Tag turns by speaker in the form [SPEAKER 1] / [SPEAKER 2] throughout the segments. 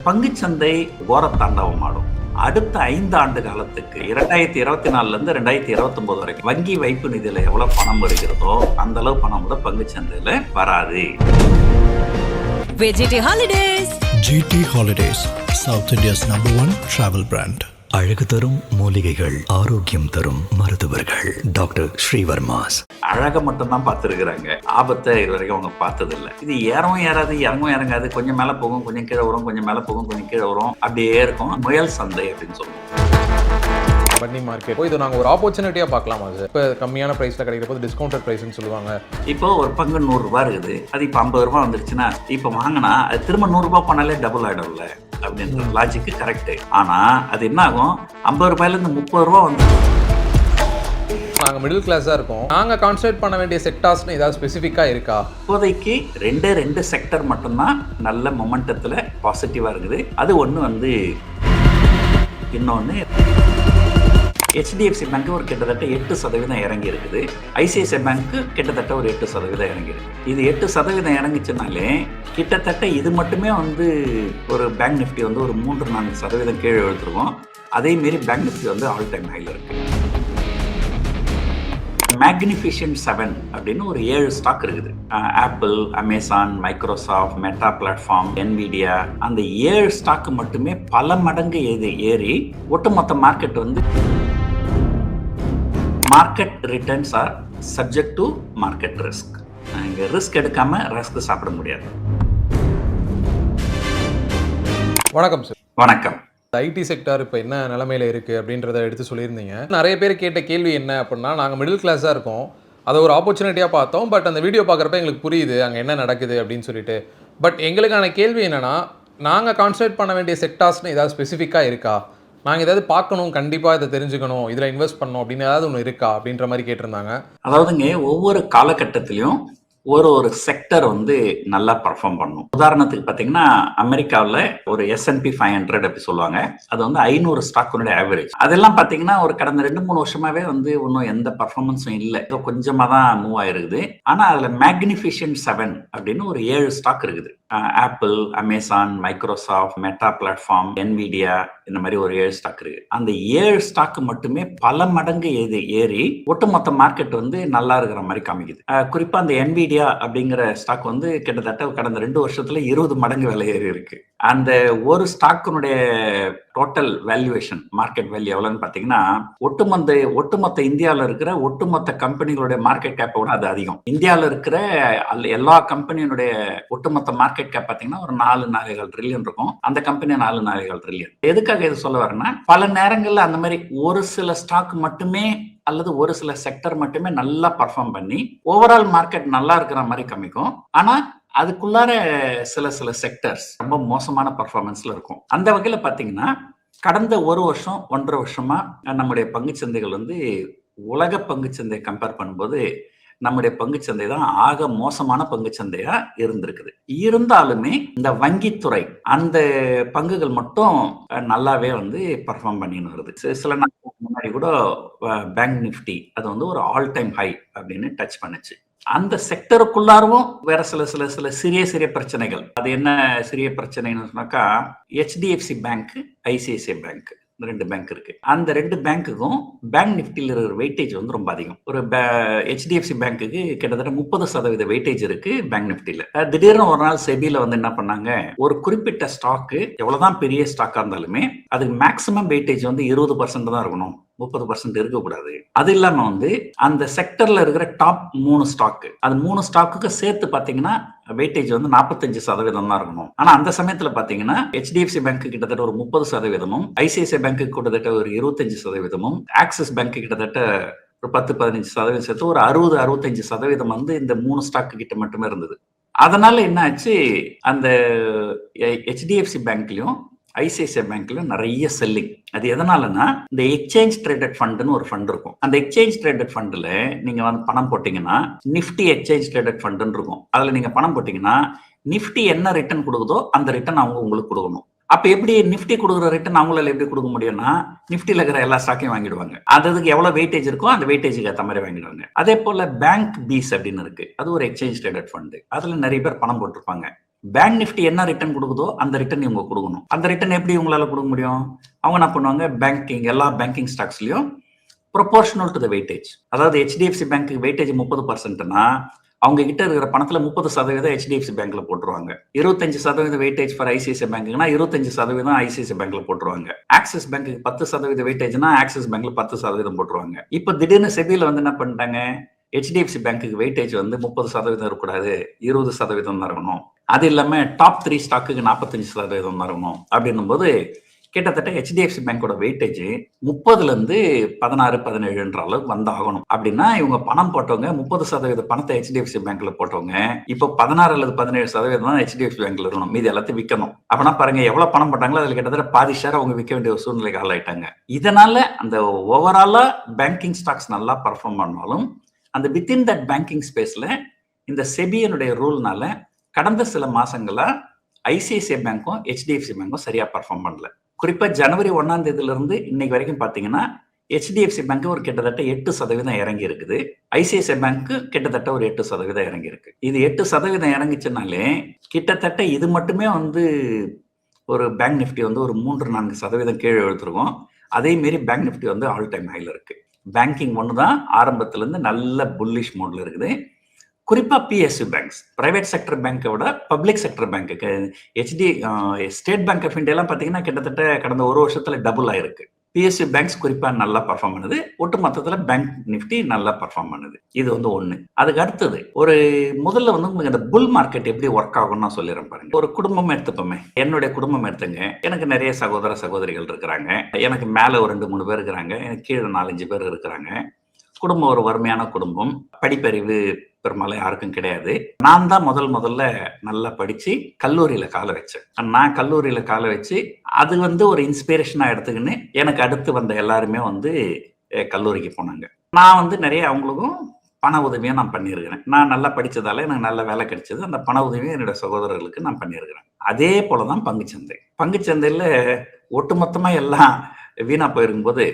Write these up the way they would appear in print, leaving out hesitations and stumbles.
[SPEAKER 1] பங்குச்சந்தை கோரத்தாண்டவம் ஆடும். அடுத்த 5 ஆண்டு காலத்துக்கு 2024 2029 வரைக்கும் வங்கி வைப்பு நிதியில எவ்வளவு பணம் வருகிறதோ அந்த அளவு பணம் கூட பங்குச்சந்தையில வராது.
[SPEAKER 2] VGT Holidays.
[SPEAKER 3] GT Holidays, South India's #1 travel brand.
[SPEAKER 4] அழகு தரும் மூலிகைகள், ஆரோக்கியம் தரும் மருத்துவர்கள். டாக்டர் ஸ்ரீவர்மாஸ்.
[SPEAKER 1] அழகை மட்டும்தான் பார்த்துருக்குறாங்க, ஆபத்தை இது வரைக்கும் அவங்க பார்த்ததில்லை. இது ஏறவும் ஏறாது, இறங்கும் இறங்காது, கொஞ்சம் மேலே போகும், கொஞ்சம் கீழே வரும், கொஞ்சம் மேலே போகும், கொஞ்சம் கீழே வரும், அப்படியே இருக்கும். முயல் சந்தை அப்படின்னு சொல்லுவோம்.
[SPEAKER 5] பன்னி மார்க்கெட் இதை நாங்கள் ஒரு ஆப்பர்ச்சுனிட்டியாக பார்க்கலாமா? அது இப்போ கம்மியான ப்ரைஸில் கிடைக்கிற போது டிஸ்கவுண்டட் ப்ரைஸ்ன்னு சொல்லுவாங்க.
[SPEAKER 1] இப்போ ஒரு பங்கு 100 ரூபா இருக்குது, அது இப்போ 50 ரூபா வந்துருச்சுன்னா இப்போ வாங்கினா அது திரும்ப 100 ரூபா பண்ணாலே டபுள் ஆகிடும்ல அப்படின்ற லாஜிக்கு கரெக்டு. ஆனால் அது என்ன ஆகும், 50 ரூபாயிலேருந்து 30 ரூபா வந்து
[SPEAKER 5] நாங்கள் மிடில் கிளாஸாக இருக்கோம். நாங்கள் கான்சன்ட்ரேட் பண்ண வேண்டிய செக்டார்ஸ்னு ஏதாவது ஸ்பெசிஃபிக்காக இருக்கா?
[SPEAKER 1] இப்போதைக்கு ரெண்டு செக்டர் மட்டும்தான் நல்ல மொமெண்டத்தில் பாசிட்டிவாக இருக்குது. அது ஒன்று வந்து இன்னொன்று HDFC பேங்க் ஒரு கிட்டத்தட்ட 8% இறங்கி இருக்குது. ICICI பேங்க் கிட்டத்தட்ட ஒரு 8% இறங்கி இருக்கு. இது 8% இறங்கிச்சுனாலே கிட்டத்தட்ட இது மட்டுமே வந்து ஒரு பேங்க் நிஃப்டி வந்து ஒரு 3-4% கீழே எழுத்துருவோம். அதே மாரி பேங்க் நிஃப்டி வந்து ஆல் டைம் ஹைல இருக்கு. மேக்னிஃபிஷியன்ட் 7 அப்படின்னு ஒரு 7 ஸ்டாக் இருக்குது. Apple, Amazon, Microsoft, meta platform, Nvidia, அந்த 7 ஸ்டாக் மட்டுமே பல மடங்கு ஏறி ஒட்டுமொத்த மார்க்கெட் வந்து market returns R subject to market risk. இங்கே ரிஸ்க் எடுக்காம ரிஸ்க் சாப்பிட முடியாது.
[SPEAKER 5] வணக்கம் சார்.
[SPEAKER 1] வணக்கம்.
[SPEAKER 5] ஐடி செக்டார் இப்போ என்ன நிலைமையில இருக்குது அப்படின்றத எடுத்து சொல்லியிருந்தீங்க. நிறைய பேர் கேட்ட கேள்வி என்ன அப்படின்னா, நாங்கள் மிடில் கிளாஸாக இருக்கோம், அதை ஒரு ஆப்பர்ச்சுனிட்டியாக பார்த்தோம், பட் அந்த வீடியோ பார்க்குறப்ப எங்களுக்கு புரியுது அங்கே என்ன நடக்குது அப்படின்னு சொல்லிட்டு. பட் எங்களுக்கான கேள்வி என்னென்னா, நாங்கள் கான்சன்ட்ரேட் பண்ண வேண்டிய செக்டார்ஸ்னு ஏதாவது ஸ்பெசிஃபிக்காக இருக்கா? நாங்கள் ஏதாவது பார்க்கணும், கண்டிப்பாக இதை தெரிஞ்சுக்கணும், இதில் இன்வெஸ்ட் பண்ணணும் அப்படின்னு ஏதாவது ஒன்று இருக்கா அப்படின்ற மாதிரி கேட்டிருந்தாங்க.
[SPEAKER 1] அதாவதுங்க, ஒவ்வொரு காலகட்டத்திலையும் ஒரு செக்டர் வந்து நல்லா பர்ஃபார்ம் பண்ணும். உதாரணத்துக்கு பார்த்தீங்கன்னா, அமெரிக்காவில் ஒரு S&P 500 அப்படி சொல்லுவாங்க. அது வந்து 500 ஸ்டாக்குனுடைய ஆவரேஜ். அதெல்லாம் பார்த்தீங்கன்னா ஒரு கடந்த 2-3 வருஷமாவே வந்து ஒன்றும் எந்த பர்ஃபார்மன்ஸும் இல்லை, ஏதோ கொஞ்சமாக தான் மூவ் ஆயிருக்குது. ஆனால் அதில் மேக்னிஃபிஷியன்ட் 7 அப்படின்னு ஒரு 7 ஸ்டாக் இருக்குது. Apple, Amazon, Microsoft, meta platform, Nvidia, இந்த மாதிரி ஒரு 7 ஸ்டாக் இருக்கு. அந்த 7 ஸ்டாக் மட்டுமே பல மடங்கு ஏறி ஒட்டுமொத்த மார்க்கெட் வந்து நல்லா இருக்கிற மாதிரி காமிக்குது. குறிப்பா அந்த என்விடியா அப்படிங்கிற ஸ்டாக் வந்து கிட்டத்தட்ட கடந்த 2 வருஷத்துல 20 மடங்கு விலை ஏறி இருக்கு. அந்த ஒரு ஸ்டாக்கினுடைய டோட்டல் வேல்யூவேஷன், மார்க்கெட் வேல்யூ எவ்வளவுன்னு பாத்தீங்கன்னா, ஒட்டுமொத்த இந்தியாவில் இருக்கிற ஒட்டுமொத்த கம்பெனிகளுடைய மார்க்கெட் கேப்போட அது அதிகம். இந்தியாவில் இருக்கிற எல்லா கம்பெனியினுடைய ஒட்டுமொத்த மார்க்கெட் கேப் பாத்தீங்கன்னா ஒரு 4-4.5 ட்ரில்லியன் இருக்கும். அந்த கம்பெனி 4-4.5 ட்ரில்லியன். எதுக்காக இது சொல்ல வரேன்னா, பல நேரங்கள்ல அந்த மாதிரி ஒரு சில ஸ்டாக் மட்டுமே அல்லது ஒரு சில செக்டர் மட்டுமே நல்லா பர்ஃபார்ம் பண்ணி ஓவரால் மார்க்கெட் நல்லா இருக்கிற மாதிரி காமிக்கும். ஆனா அதுக்குள்ளார சில செக்டர்ஸ் ரொம்ப மோசமான பர்ஃபார்மன்ஸ்ல இருக்கும். அந்த வகையில பாத்தீங்கன்னா, கடந்த 1-1.5 வருஷமா நம்முடைய பங்குச்சந்தைகள் வந்து உலக பங்குச்சந்தை கம்பேர் பண்ணும்போது நம்முடைய பங்குச்சந்தை தான் ஆக மோசமான பங்குச்சந்தையா இருந்திருக்குது. இருந்தாலுமே இந்த வங்கித்துறை அந்த பங்குகள் மட்டும் நல்லாவே வந்து பர்ஃபார்ம் பண்ணின்னு வருது. சில நாட்களுக்கு முன்னாடி கூட பேங்க் நிஃப்டி அது வந்து ஒரு ஆல் டைம் ஹை அப்படின்னு டச் பண்ணுச்சு. அந்த செக்டருக்குள்ளாரவும் வேற சில சிறிய பிரச்சனைகள். அது என்ன சிறிய பிரச்சனைன்னு சொன்னாக்கா, HDFC bank, ICICI bank, 2 bank இருக்கு. அந்த 2 பேங்க்குக்கும் பேங்க் நிஃப்டியில் இருக்கிற வெயிட்டேஜ் வந்து ரொம்ப அதிகம். ஒரு HDFC பேங்க்குக்கு கிட்டத்தட்ட 30% வெயிட்டேஜ் இருக்கு பேங்க் நிஃப்டியில. திடீர்னு ஒரு நாள் செபில வந்து என்ன பண்ணாங்க, ஒரு குறிப்பிட்ட ஸ்டாக்கு எவ்வளவுதான் பெரிய ஸ்டாக்கா இருந்தாலுமே அதுக்கு மேக்சிமம் வெயிட்டேஜ் வந்து 20% தான் இருக்கணும், 30% இருக்கக்கூடாது. அது இல்லாம வந்து அந்த செக்டர்ல இருக்கிற டாப் 3 ஸ்டாக், அது 3 ஸ்டாக்குக்கு சேர்த்து பாத்தீங்கன்னா வெயிட்டேஜ் வந்து 45% தான் இருக்கணும். ஆனா அந்த சமயத்துல பாத்தீங்கன்னா HDFC பேங்க் கிட்டத்தட்ட ஒரு 30%, ICICI பேங்க் கிட்டத்தட்ட ஒரு 25%, ஆக்சிஸ் பேங்க் கிட்டத்தட்ட ஒரு 10-15% சேர்த்து ஒரு 60-65% வந்து இந்த 3 ஸ்டாக் கிட்ட மட்டுமே இருந்தது. அதனால என்ன ஆச்சு, அந்த HDFC பேங்க்லயும் ICICI பேங்க்ல நிறைய செல்லிங். அது எதனாலன்னா, இந்த எக்ஸ்சேஞ்ச் ட்ரேடட் ஃபண்ட்னு ஒரு ஃபண்ட் இருக்கும். அந்த எக்ஸ்சேஞ்ச் ட்ரேடட் ஃபண்ட்ல நீங்க வந்து பணம் போட்டீங்கன்னா, நிஃப்டி எக்ஸ்சேஞ்ச் ட்ரேடட் ஃபண்ட்னு இருக்கும். அதுல நீங்க பணம் போட்டீங்கன்னா நிஃப்டி என்ன ரிட்டர்ன் கொடுக்குதோ அந்த ரிட்டர்ன் அவங்க உங்களுக்கு கொடுக்கணும். அப்ப எப்படி நிஃப்டி கொடுக்குற ரிட்டர்ன் அவங்களால எப்படி கொடுக்க முடியும்னா, நிஃப்டில இருக்கிற எல்லா ஸ்டாக்கையும் வாங்கிடுவாங்க. அதுக்கு எவ்வளவு வெயிட்டேஜ் இருக்கோ அந்த வெயிட்டேஜுக்கு ஏற்ற மாதிரி வாங்கிடுவாங்க. அதே போல பேங்க் பீஸ் அப்படின்னு இருக்கு. அது ஒரு எக்ஸ்சேஞ்ச் ட்ரேடட் ஃபண்ட். அதுல நிறைய பேர் பணம் போட்டிருப்பாங்க. பேங்க் நிஃப்டி என்ன ரிட்டர்ன் கொடுக்குதோ அந்த ரிட்டர்ன் இவங்க கொடுக்கணும். அந்த ரிட்டர்ன் எப்படி இவங்களால கொடுக்க முடியும்? அவங்க என்ன பண்ணுவாங்க, பேங்கிங் எல்லா பேங்கிங் ஸ்டாக்ஸ்லயும் ப்ரொபோர்ஷனல் டு த வெயிட்டேஜ். அதாவது HDFC பேங்க் வெயிட்டேஜ் 30%னா அவங்க கிட்ட இருக்கிற பணத்துல 30% HDFC பேங்க்ல போட்டுருவாங்க. 25% வெயிட்டேஜ் ஃபார் ICICI பேங்க்னா 25% ICICI பேங்க்ல போட்டுருவாங்க. ஆக்சிஸ் பேங்க்கு 10% வெயிட்டேஜ்னா ஆக்சிஸ் பேங்க்ல 10% போட்டுருவாங்க. இப்போ திடீர்னு செபில வந்து என்ன பண்ணிட்டாங்க, HDFC பேங்க்குக்கு வெயிட்டேஜ் வந்து 30% இருக்கக்கூடாது, 20% தான் இருக்கணும். அது இல்லாம டாப் 3 ஸ்டாக்குக்கு 45% தான் இருக்கணும். அப்படின்னும் போது கிட்டத்தட்ட HDFC பேங்கோட வெயிட்டேஜ் 30ல இருந்து 16-17 அளவுக்கு வந்து ஆகணும். அப்படின்னா இவங்க பணம் போட்டவங்க 30% பணத்தை HDFC பேங்க்ல போட்டவங்க இப்போ 16 அல்லது 17% தான் HDFC பேங்க்ல இருக்கணும். மீதி எல்லாத்தையும் விற்கணும். அப்படின்னா பாருங்க எவ்வளவு பணம் போட்டாங்களோ அதுல கிட்டத்தட்ட பாதி ஷேர் அவங்க விற்க வேண்டிய ஒரு சூழ்நிலைக்கு ஆளாயிட்டாங்க. இதனால அந்த ஓவராலா பேங்கிங் ஸ்டாக்ஸ் நல்லா பர்ஃபார்ம் பண்ணாலும் அந்த வித்தின் தட் பேங்கிங் ஸ்பேஸ்ல இந்த செபியனுடைய ரூல்னால கடந்த சில மாசங்களா ICICI பேங்க்கும் HDFC பேங்க்கும் சரியா பர்ஃபார்ம் பண்ணல. குறிப்பா ஜனவரி 1ஆம் தேதியில இருந்து இன்னைக்கு வரைக்கும் பாத்தீங்கன்னா HDFC பேங்க் ஒரு கிட்டத்தட்ட 8% இறங்கி இருக்குது. ICICI பேங்க் கிட்டத்தட்ட ஒரு 8% இறங்கி இருக்கு. இது 8% இறங்கிச்சுனாலே கிட்டத்தட்ட இது மட்டுமே வந்து ஒரு பேங்க் நிஃப்டி வந்து ஒரு 3-4% கீழே எழுத்துருக்கும். அதே மாரி பேங்க் நிஃப்டி வந்து ஆல் டைம் ஹைல இருக்கு. பேங்கிங் ஒண்ணுதான் ஆரம்பத்துல இருந்து நல்ல புல்லிஷ் மோட்ல இருக்குது. குறிப்பா PSU பேங்க்ஸ், பிரைவேட் செக்டர் பேங்கை விட பப்ளிக் செக்டர் பேங்க்கு ஸ்டேட் பேங்க் ஆஃப் இந்தியா எல்லாம் பாத்தீங்கன்னா கிட்டத்தட்ட கடந்த ஒரு வருஷத்துல டபுள் ஆயிருக்கு. PSU பேங்க்ஸ் குறிப்பா நல்லா பர்ஃபார்ம் பண்ணுது. ஒட்டு மொத்தத்துல பேங்க் நிஃப்டி நல்லா பர்ஃபார்ம் பண்ணுது. இது வந்து ஒண்ணு. அதுக்கு அடுத்தது ஒரு முதல்ல வந்து உங்களுக்கு இந்த புல் மார்க்கெட் எப்படி ஒர்க் ஆகும்னு நான் சொல்லிடுறேன் பாருங்க. ஒரு குடும்பம் எடுத்துப்போமே, என்னுடைய குடும்பம் எடுத்துங்க. எனக்கு நிறைய சகோதர சகோதரிகள் இருக்கிறாங்க. எனக்கு மேல ஒரு 2-3 பேர் இருக்கிறாங்க. எனக்கு கீழே 4-5 பேர் இருக்கிறாங்க. குடும்பம் ஒரு வறுமையான குடும்பம். படிப்பறிவு பெரும்பாலும் யாருக்கும் கிடையாது. நான் தான் முதல்ல நல்லா படிச்சு கல்லூரியில காலை வச்சேன். நான் கல்லூரியில காலை வச்சு அது வந்து ஒரு இன்ஸ்பிரேஷனா எடுத்துக்கின்னு எனக்கு அடுத்து வந்த எல்லாருமே வந்து கல்லூரிக்கு போனாங்க. நான் வந்து நிறைய அவங்களுக்கும் பண உதவியும் நான் பண்ணியிருக்கிறேன். நான் நல்லா படிச்சதால எனக்கு நல்ல வேலை கிடைச்சது. அந்த பண உதவியும் என்னோட சகோதரர்களுக்கு நான் பண்ணியிருக்கிறேன். அதே போலதான் பங்குச்சந்தை. பங்குச்சந்தையில ஒட்டுமொத்தமா எல்லாம் வீணா போயிருக்கும் போது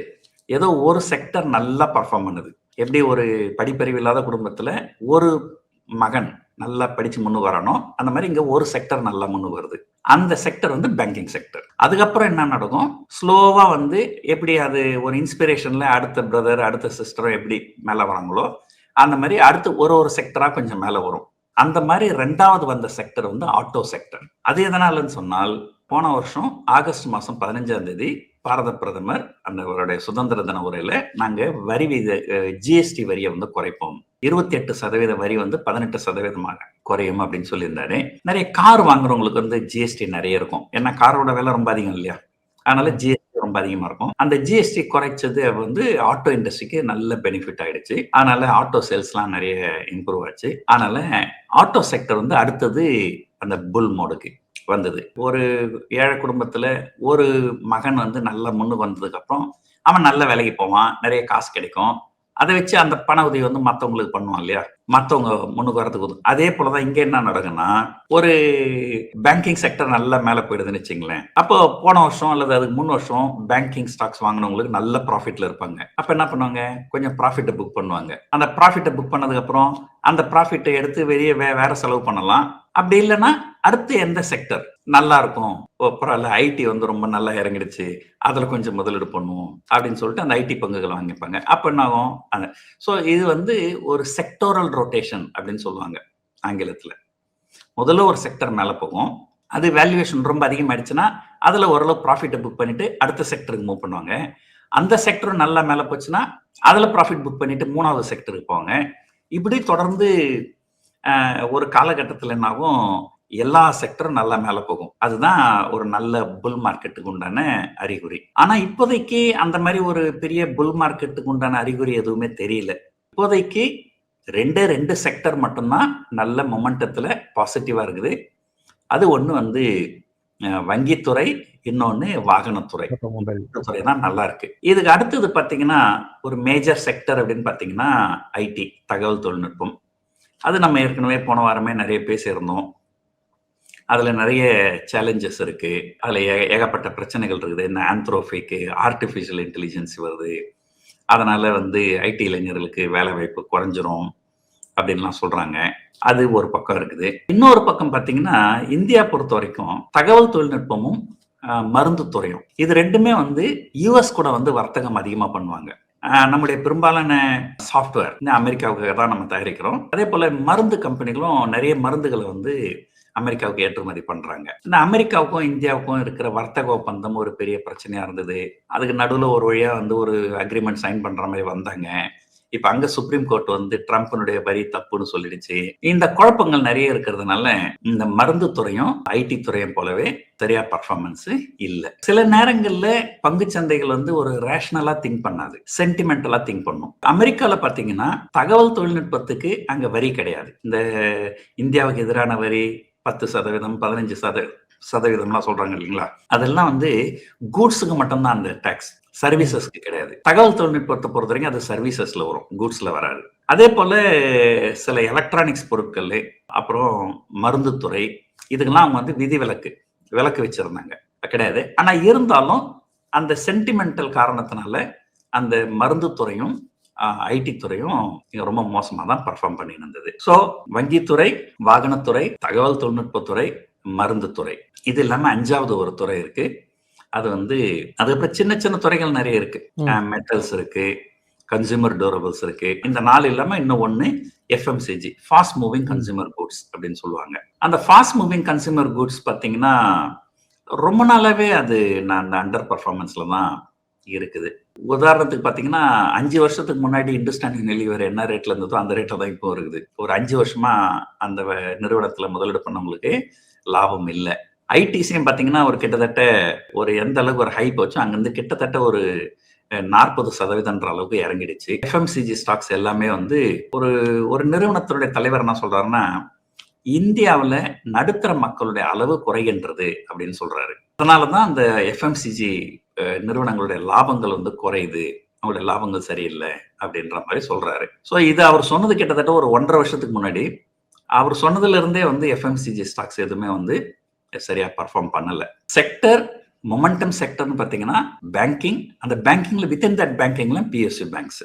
[SPEAKER 1] ஏதோ ஒரு செக்டர் நல்லா பர்ஃபார்ம் பண்ணுது. எப்படி ஒரு படிப்பறிவு இல்லாத குடும்பத்துல ஒரு மகன் நல்லா படிச்சு முன்னு வரணும், அந்த மாதிரி இங்க ஒரு செக்டர் நல்லா முன்னு வருது. அந்த செக்டர் வந்து பேங்கிங் செக்டர். அதுக்கப்புறம் என்ன நடக்கும், ஸ்லோவா வந்து எப்படி அது ஒரு இன்ஸ்பிரேஷன்ல அடுத்த பிரதர் அடுத்த சிஸ்டரும் எப்படி மேல வராங்களோ அந்த மாதிரி அடுத்து ஒரு செக்டரா கொஞ்சம் மேல வரும். அந்த மாதிரி 2வது வந்த செக்டர் வந்து ஆட்டோ செக்டர். அது எதனாலன்னு சொன்னால் போன வருஷம் ஆகஸ்ட் மாசம் 15ஆம் தேதி பாரத பிரதமர் அவருடைய சுதந்திர தின உரையில நாங்க வரி GST வரியை வந்து குறைப்போம், 28% வரி வந்து 18% குறையும் அப்படின்னு சொல்லியிருந்தாரு. நிறைய கார் வாங்குறவங்களுக்கு வந்து GST நிறைய இருக்கும். ஏன்னா காரோட விலை ரொம்ப அதிகம் இல்லையா, அதனால GST ரொம்ப அதிகமா இருக்கும். அந்த GST குறைச்சது வந்து ஆட்டோ இண்டஸ்ட்ரிக்கு நல்ல பெனிஃபிட் ஆயிடுச்சு. அதனால ஆட்டோ சேல்ஸ்லாம் நிறைய இம்ப்ரூவ் ஆச்சு. அதனால ஆட்டோ செக்டர் வந்து அடுத்தது அந்த புல் மோடுக்கு வந்தது. ஒரு ஏழை குடும்பத்துல ஒரு மகன் வந்து நல்லா முன்னுக்கு வந்ததுக்கு அப்புறம் அவன் நல்ல வேலைக்கு போவான், நிறைய காசு கிடைக்கும். அதை வச்சு அந்த பண உதவி வந்து மத்தவங்களுக்கு பண்ணுவான் இல்லையா, மத்தவங்க முன்னுக்கு வரதுக்கு உதவும். அதே போலதான் இங்க என்ன நடக்குன்னா, ஒரு பேங்கிங் செக்டர் நல்லா மேல போயிடுதுன்னு வச்சுங்களேன். அப்போ போன வருஷம் அல்லது அதுக்கு 3 வருஷம் பேங்கிங் ஸ்டாக்ஸ் வாங்கினவங்களுக்கு நல்ல ப்ராஃபிட்ல இருப்பாங்க. அப்ப என்ன பண்ணுவாங்க, கொஞ்சம் ப்ராஃபிட்டை புக் பண்ணுவாங்க. அந்த ப்ராஃபிட்டை புக் பண்ணதுக்கு அப்புறம் அந்த ப்ராஃபிட்டை எடுத்து வெளியே வேற செலவு பண்ணலாம். அப்படி இல்லைன்னா அடுத்து எந்த செக்டர் நல்லா இருக்கும், பரவாயில்ல IT வந்து ரொம்ப நல்லா இறங்கிடுச்சு, அதுல கொஞ்சம் முதலீடு பண்ணுவோம் அப்படின்னு சொல்லிட்டு அந்த IT பங்குகளை வாங்கிப்பாங்க. அப்ப என்ன ஆகும், ஸோ இது வந்து ஒரு செக்டோரல் ரொட்டேஷன் அப்படின்னு சொல்லுவாங்க ஆங்கிலத்துல. முதல்ல ஒரு செக்டர் மேல போகும், அது வேல்யூவேஷன் ரொம்ப அதிகமாயிடுச்சுன்னா அதுல ஓரளவு ப்ராஃபிட்டை புக் பண்ணிட்டு அடுத்த செக்டருக்கு மூவ் பண்ணுவாங்க. அந்த செக்டர் நல்லா மேல போச்சுன்னா அதுல ப்ராஃபிட் புக் பண்ணிட்டு 3வது செக்டருக்கு போவாங்க. இப்படி தொடர்ந்து ஒரு காலகட்டத்தில் என்னாகும், எல்லா செக்டரும் நல்லா மேல போகும். அதுதான் ஒரு நல்ல புல் மார்க்கெட்டுக்கு உண்டான அறிகுறி. ஆனா இப்போதைக்கு அந்த மாதிரி ஒரு பெரிய புல் மார்க்கெட்டுக்கு உண்டான அறிகுறி எதுவுமே தெரியல. இப்போதைக்கு 2 செக்டர் மட்டும்தான் நல்ல மொமெண்டத்துல பாசிட்டிவா இருக்குது. அது ஒண்ணு வந்து வங்கித்துறை, இன்னொன்னு வாகனத்துறை. துறை தான் நல்லா இருக்கு. இதுக்கு அடுத்தது பாத்தீங்கன்னா ஒரு மேஜர் செக்டர் அப்படின்னு பாத்தீங்கன்னா IT, தகவல் தொழில்நுட்பம். அது நம்ம ஏற்கனவே போன வாரமே நிறைய பேசியிருந்தோம். அதுல நிறைய சேலஞ்சஸ் இருக்கு, அதுல ஏகப்பட்ட பிரச்சனைகள் இருக்குது. இந்த ஆந்த்ரோபிக் ஆர்டிபிஷியல் இன்டெலிஜென்ஸ் வருது, அதனால வந்து IT இளைஞர்களுக்கு வேலை வாய்ப்பு குறைஞ்சிரும். அப்படின்லாம் சொல்றாங்க. அது ஒரு பக்கம் இருக்குது. இன்னொரு பக்கம் பார்த்தீங்கன்னா, இந்தியா பொறுத்த வரைக்கும் தகவல் தொழில்நுட்பமும், மருந்து துறையும் இது 2மே வந்து யுஎஸ் கூட வந்து வர்த்தகம் அதிகமா பண்ணுவாங்க. நம்முடைய பெரும்பாலான சாஃப்ட்வேர் அமெரிக்காவுக்கு தான் நம்ம தயாரிக்கிறோம். அதே போல மருந்து கம்பெனிகளும் நிறைய மருந்துகளை வந்து அமெரிக்காவுக்கு ஏற்றுமதி பண்றாங்க. இந்த அமெரிக்காவுக்கும் இந்தியாவுக்கும் இருக்கிற வர்த்தக ஒப்பந்தம் ஒரு பெரிய பிரச்சனையா இருந்தது. அதுக்கு நடுவுல ஒரு வழியா வந்து ஒரு அக்ரிமெண்ட் சைன் பண்ற மாதிரி வந்தாங்க. இப்ப அங்க சுப்ரீம் கோர்ட் வந்து ட்ரம்ப்னுடைய வரி தப்புன்னு சொல்லிடுச்சு. இந்த குழப்பங்கள் நிறைய இருக்கிறதுனால இந்த மருந்து துறையும் ஐடி துறையும் போலவே சரியா பர்ஃபார்மன்ஸ் இல்ல. சில நேரங்கள்ல பங்கு சந்தைகள் வந்து ஒரு ரேஷனலா திங்க் பண்ணாது, சென்டிமெண்டலா திங்க் பண்ணும். அமெரிக்கால பாத்தீங்கன்னா தகவல் தொழில்நுட்பத்துக்கு அங்க வரி கிடையாது. இந்த இந்தியாவுக்கு எதிரான வரி 10%, 15% சொல்றாங்க இல்லைங்களா, அதெல்லாம் வந்து கூட்ஸுக்கு மட்டும்தான் அந்த டாக்ஸ், சர்வீசஸ்க்கு கிடையாது. தகவல் தொழில்நுட்பத்தை பொறுத்த வரைக்கும் அது சர்வீசஸ்ல வரும், கூட்ஸ்ல வராது. அதே போல சில எலக்ட்ரானிக்ஸ் பொருட்கள், அப்புறம் மருந்து துறை, இதுக்கெல்லாம் அவங்க வந்து விலக்கு வச்சிருந்தாங்க, கிடையாது. ஆனா இருந்தாலும் அந்த சென்டிமெண்டல் காரணத்தினால அந்த மருந்து துறையும் ஐடி துறையும் ரொம்ப மோசமா தான் பர்ஃபார்ம் பண்ணி இருந்தது. ஸோ வங்கித்துறை, வாகனத்துறை, தகவல் தொழில்நுட்பத்துறை, மருந்து துறை, இது இல்லாம 5வது ஒரு துறை இருக்கு. அது வந்து அதுக்கப்புறம் சின்ன சின்ன துறைகள் நிறைய இருக்கு. மெட்டல்ஸ் இருக்கு, கன்சூமர் டூரபிள்ஸ் இருக்கு. இந்த 4 இல்லாம இன்னும் ஒண்ணு FMCG, fast moving consumer goods அப்படின்னு சொல்லுவாங்க. அந்த ஃபாஸ்ட் மூவிங் கன்சூமர் குட்ஸ் பாத்தீங்கன்னா ரொம்ப நாளாவே அது அந்த அண்டர் பர்ஃபார்மன்ஸ்ல தான் இருக்குது. உதாரணத்துக்கு பாத்தீங்கன்னா 5 வருஷத்துக்கு முன்னாடி இந்துஸ்தான் யூனிலிவர் என்ன ரேட்ல இருந்ததோ அந்த ரேட்ல தான் இப்போ இருக்குது. ஒரு 5 வருஷமா அந்த நிறுவனத்துல முதலீடு பண்ணவங்களுக்கு லாபம் இல்லை. ஐடிசியும் பாத்தீங்கன்னா ஒரு கிட்டத்தட்ட ஒரு எந்த அளவுக்கு ஒரு ஹை போச்சோ அங்கிருந்து கிட்டத்தட்ட ஒரு 40% அளவுக்கு இறங்கிடுச்சு. எஃப்எம்சிஜி ஸ்டாக்ஸ் எல்லாமே வந்து ஒரு நிறுவனத்தினுடைய தலைவர் என்ன சொல்றாருன்னா, இந்தியாவில் நடுத்தர மக்களுடைய அளவு குறைகின்றது அப்படின்னு சொல்றாரு. அதனாலதான் அந்த எஃப்எம்சிஜி நிறுவனங்களுடைய லாபங்கள் வந்து குறையுது, அவங்களுடைய லாபங்கள் சரியில்லை அப்படின்ற மாதிரி சொல்றாரு. ஸோ இது அவர் சொன்னது கிட்டத்தட்ட ஒரு 1.5 வருஷத்துக்கு முன்னாடி. அவர் சொன்னதுல இருந்தே வந்து எஃப்எம்சிஜி ஸ்டாக்ஸ் எதுவுமே வந்து சரியா பர்ஃபார்ம் பண்ணல. செக்டர் மொமெண்டம் செக்டர்னு பாத்தீங்கன்னா பேங்கிங், அந்த பேங்கிங்ல வித்தின் தட் பேங்கிங்ல பிஎஸ்யூ பேங்க்ஸ்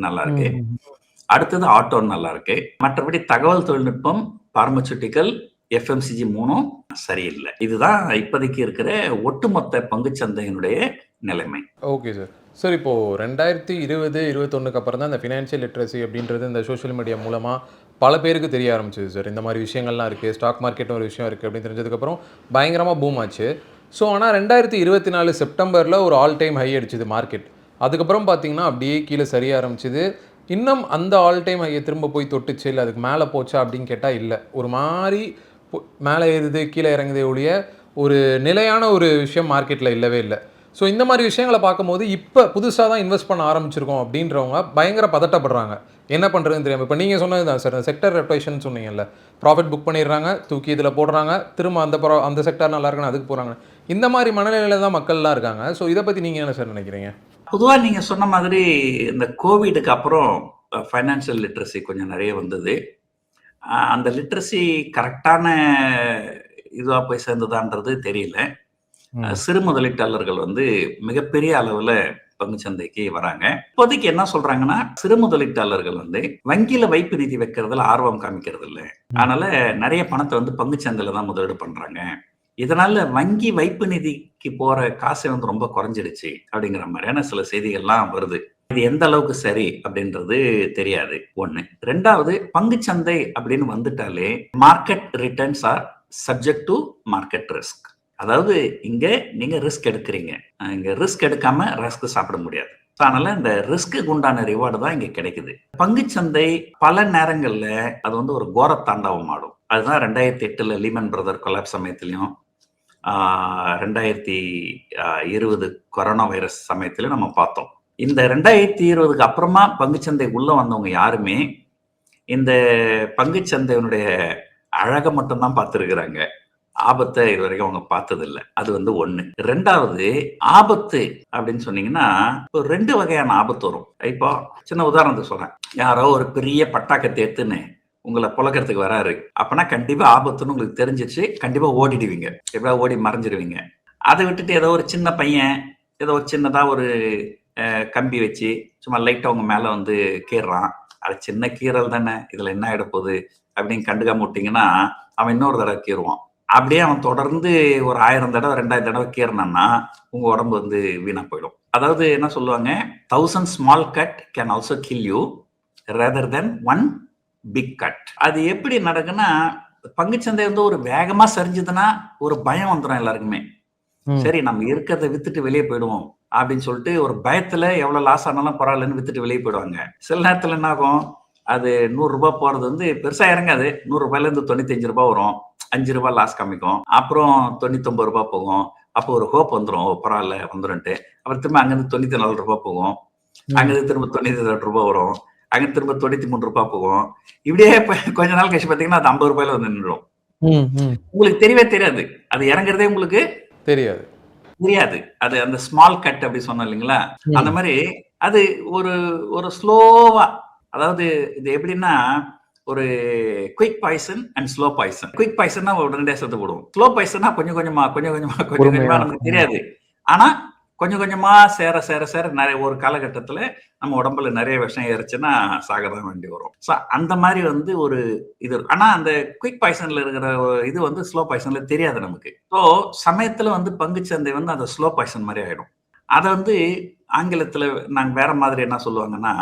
[SPEAKER 1] நல்லா இருக்கு. அடுத்தது ஆட்டோ நல்லா இருக்கு. மற்றபடி தகவல் தொழில்நுட்பம், பார்மசூட்டிக்கல், எஃப்எம்சிஜி 3ம் சரியில்லை. இதுதான் இப்போதைக்கு இருக்கிற ஒட்டுமொத்த பங்குச்சந்தையினுடைய நிலைமை.
[SPEAKER 5] Okay sir. சார் இப்போ 2020-21 அப்புறம் தான் இந்த ஃபினான்ஷியல் லிட்ரஸி அப்படின்றது இந்த சோஷியல் மீடியா மூலமாக பல பேருக்கு தெரிய ஆரம்பிச்சிது சார். இந்த மாதிரி விஷயங்கள்லாம் இருக்குது, ஸ்டாக் மார்க்கெட்னு ஒரு விஷயம் இருக்குது அப்படின்னு தெரிஞ்சதுக்கப்புறம் பயங்கரமாக பூம் ஆச்சு. ஸோ ஆனால் 2024 செப்டம்பரில் ஒரு ஆல் டைம் ஹை அடிச்சுது மார்க்கெட். அதுக்கப்புறம் பார்த்தீங்கன்னா அப்படியே கீழே சரிய ஆரம்பிச்சிது. இன்னும் அந்த ஆல் டைம் ஹையை திரும்ப போய் தொட்டுச்சு, இல்லை அதுக்கு மேலே போச்சா அப்படின்னு கேட்டால் இல்லை. ஒரு மாதிரி மேலே ஏறுது கீழே இறங்குதே ஒழிய ஒரு நிலையான ஒரு விஷயம் மார்க்கெட்டில் இல்லவே இல்லை. ஸோ இந்த மாதிரி விஷயங்களை பார்க்கும்போது இப்போ புதுசாக தான் இன்வெஸ்ட் பண்ண ஆரம்பிச்சிருக்கோம் அப்படின்றவங்க பயங்கர பதட்டப்படுறாங்க, என்ன பண்ணுறதுன்னு தெரியாமல். இப்போ நீங்கள் சொன்னது தான் சார், செக்டர் ரொட்டேஷன் சொன்னீங்கல்ல, ப்ராஃபிட் புக் பண்ணிடுறாங்க, தூக்கி இதில் போடுறாங்க, திரும்ப அந்த செக்டர் நல்லா இருக்குன்னு அதுக்கு போகிறாங்க. இந்த மாதிரி மனநிலையில் தான் மக்கள்லாம் இருக்காங்க. ஸோ இதை பற்றி நீங்கள் என்ன சார் நினைக்கிறீங்க?
[SPEAKER 1] பொதுவாக நீங்கள் சொன்ன மாதிரி இந்த கோவிடுக்கு அப்புறம் ஃபைனான்சியல் லிட்ரஸி கொஞ்சம் நிறைய வந்தது. அந்த லிட்ரஸி கரெக்டான இதுவாக போய் சேர்ந்ததான்றது தெரியல. சிறு முதலீட்டாளர்கள் வந்து மிகப்பெரிய அளவுல பங்குச்சந்தைக்கு வராங்க. இப்போதைக்கு என்ன சொல்றாங்கன்னா, சிறு முதலீட்டாளர்கள் வந்து வங்கியில வைப்பு நிதி வைக்கிறதுல ஆர்வம் காமிக்கிறது இல்லை, அதனால நிறைய பணத்தை வந்து பங்குச்சந்தையில தான் முதலீடு பண்றாங்க. இதனால வங்கி வைப்பு நிதிக்கு போற காசை வந்து ரொம்ப குறைஞ்சிடுச்சு அப்படிங்கிற மாதிரியான சில செய்திகள்லாம் வருது. இது எந்த அளவுக்கு சரி அப்படின்றது தெரியாது. ஒண்ணு. ரெண்டாவது, பங்குச்சந்தை அப்படின்னு வந்துட்டாலே market returns R subject to market risk. அதாவது இங்க நீங்க ரிஸ்க் எடுக்கிறீங்க, இங்க ரிஸ்க் எடுக்காம ரிஸ்க் சாப்பிட முடியாது. அதனால இந்த ரிஸ்க்கு உண்டான ரிவார்டு தான் இங்க கிடைக்குது. பங்குச்சந்தை பல நேரங்கள்ல அது வந்து ஒரு கோர தாண்டவம் ஆடும். அதுதான் 2008 லீமன் பிரதர் கொலாப்ஸ் சமயத்திலையும் 2020 கொரோனா வைரஸ் சமயத்திலும் நம்ம பார்த்தோம். இந்த 2020க்கு அப்புறமா பங்குச்சந்தை உள்ள வந்தவங்க யாருமே இந்த பங்குச்சந்தையினுடைய அழகை மட்டும்தான் பார்த்துருக்குறாங்க, ஆபத்தை இது வரைக்கும் அவங்க பார்த்ததில்லை. அது வந்து ஒண்ணு. ரெண்டாவது, ஆபத்து அப்படின்னு சொன்னீங்கன்னா ஒரு 2 வகையான ஆபத்து வரும். இப்போ சின்ன உதாரணத்துக்கு சொல்றேன். யாரோ ஒரு பெரிய பட்டாக்கத்தை எடுத்துன்னு உங்களை புழக்கிறதுக்கு வராரு, அப்பனா கண்டிப்பா ஆபத்துன்னு உங்களுக்கு தெரிஞ்சிச்சு, கண்டிப்பா ஓடிடுவீங்க, எப்படியா ஓடி மறைஞ்சிடுவீங்க. அதை விட்டுட்டு ஏதோ ஒரு சின்ன பையன் ஏதோ ஒரு சின்னதா ஒரு கம்பி வச்சு சும்மா லைட்டா உங்க மேல வந்து கேடுறான், அது சின்ன கீறல் தானே, இதுல என்ன ஆயிட போகுது அப்படின்னு கண்டுக்காம விட்டீங்கன்னா அவன் இன்னொரு தடவை கீறுவான். அப்படியே அவன் தொடர்ந்து ஒரு 1000 தடவை 2000 தடவை கீறினான்னா உங்க உடம்பு வந்து வீணா போயிடும். அதாவது என்ன சொல்லுவாங்க, 1000 small cut can also kill you rather than 1 big cut. அது எப்படி நடக்குன்னா, பங்குச்சந்தை வந்து ஒரு வேகமா சரிஞ்சதுன்னா ஒரு பயம் வந்துடும் எல்லாருக்குமே. சரி நம்ம இருக்கிறத வித்துட்டு வெளியே போயிடுவோம் அப்படின்னு சொல்லிட்டு ஒரு பயத்துல எவ்வளவு லாஸ் ஆனாலும் பரவாயில்லன்னு வித்துட்டு வெளியே போயிடுவாங்க. சில நேரத்துல என்ன ஆகும், அது 100 ரூபாய் போறது வந்து பெருசா இறங்காது. 100 ரூபாயில இருந்து 95 ரூபாய் வரும், 5 ரூபாய் லாஸ் காமிக்கும், அப்புறம் 99 ரூபாய் போகும். அப்போ ஒரு ஹோப் வந்துடும், பரவாயில்ல வந்துருன்ட்டு. அப்புறம் திரும்ப அங்கிருந்து 94 ரூபாய் போகும், அங்கிருந்து திரும்ப 98 ரூபாய் வரும், அங்க திரும்ப 93 ரூபாய் போகும். இப்படியே கொஞ்ச நாள் கழிச்சு பாத்தீங்கன்னா அது 50 ரூபாயில வந்து நின்றுடும். உங்களுக்கு தெரியவே தெரியாது, அது இறங்குறதே உங்களுக்கு தெரியாது. அது அந்த ஸ்மால் கட் அப்படி சொன்னோம் இல்லைங்களா, அந்த மாதிரி அது ஒரு ஒரு ஸ்லோவா, அதாவது இது எப்படின்னா ஒரு quick poison and slow poison. Quick பாய்சன்னா உடனடியாக செத்து போடுவோம். ஸ்லோ பாய்சன்னா கொஞ்சம் கொஞ்சமா நமக்கு தெரியாது. ஆனா கொஞ்சம் கொஞ்சமா சேர சேர சேர நிறைய ஒரு காலகட்டத்துல நம்ம உடம்புல நிறைய விஷம் ஏறிச்சுன்னா சாகதான் வேண்டி வரும். ஸோ அந்த மாதிரி வந்து ஒரு இது. ஆனா அந்த குயிக் பாய்சன்ல இருக்கிற இது வந்து ஸ்லோ பாய்சன்ல தெரியாது நமக்கு. ஸோ சமயத்துல வந்து பங்குச்சந்தை வந்து அந்த ஸ்லோ பாய்சன் மாதிரி ஆயிடும். அதை வந்து ஆங்கிலத்துல நாங்க வேற மாதிரி என்ன சொல்லுவாங்கன்னா